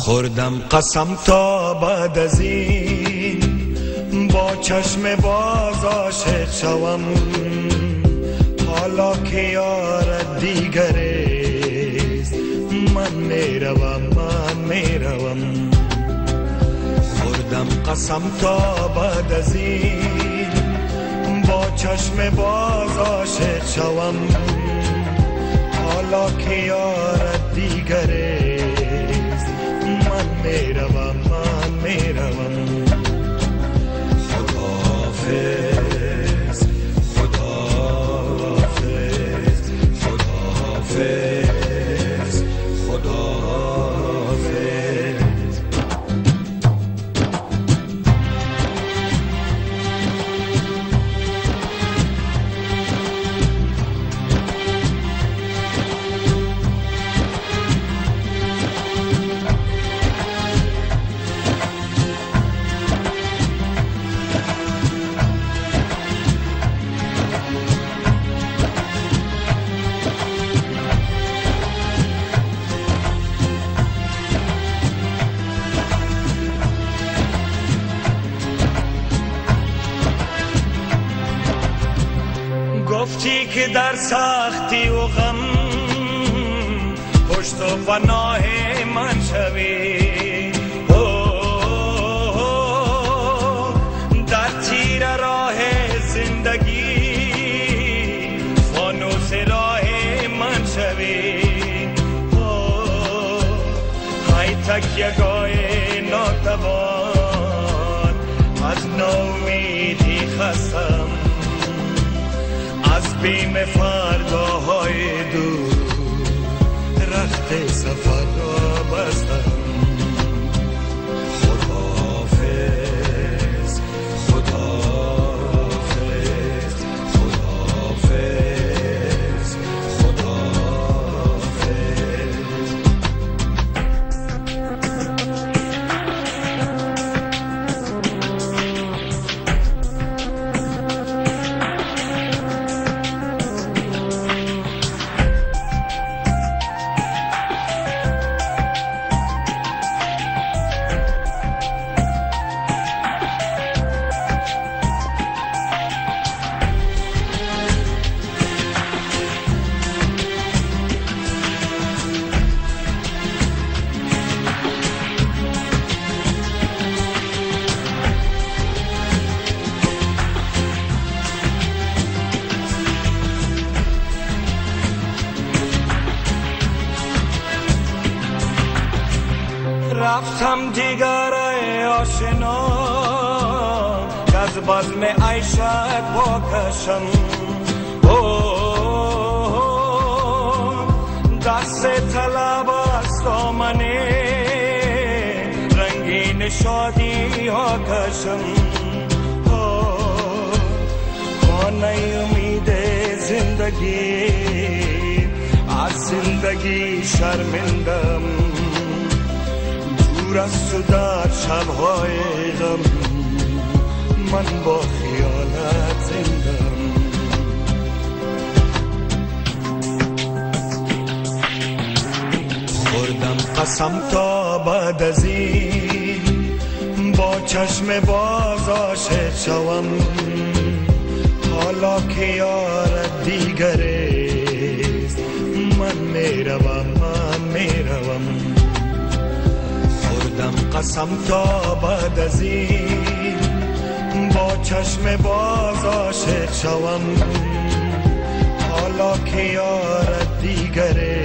خوردم قسم تا بعد از این با چشم باز عاشق شوم، حالا که یار دیگریست من میروم خوردم قسم تا بعد از این با چشم باز عاشق شوم، حالا که یار دیگریست من میروم خداحافظ خداحافظ خداحافظ خداحافظ. گفتی که در سختی و غم پشت و پناه من شوی، در تیر راه زندگی فانوس راه من شوی، های تکیه‌گاه ناتوان از نومیدی خستم، از بیم فرگاهای دور رخت سفر را بستم. خداحافظ خداحافظ خداحافظ خداحافظ. رفتم دیگر آشنا از بزم عیشت باکشم، دست طلب از دامن رنگین شادی ها کشم، خانه امید زندگی از زندگی شرمندم، دور از تو در شبهای غم من با خیالت زندم. خوردم قسم تا بعد از این با چشم باز عاشق شوم، حالا که یار دیگریست من میروم خوردم قسم تا بعد از این با چشم باز عاشق شوم، حالا که یار دیگریست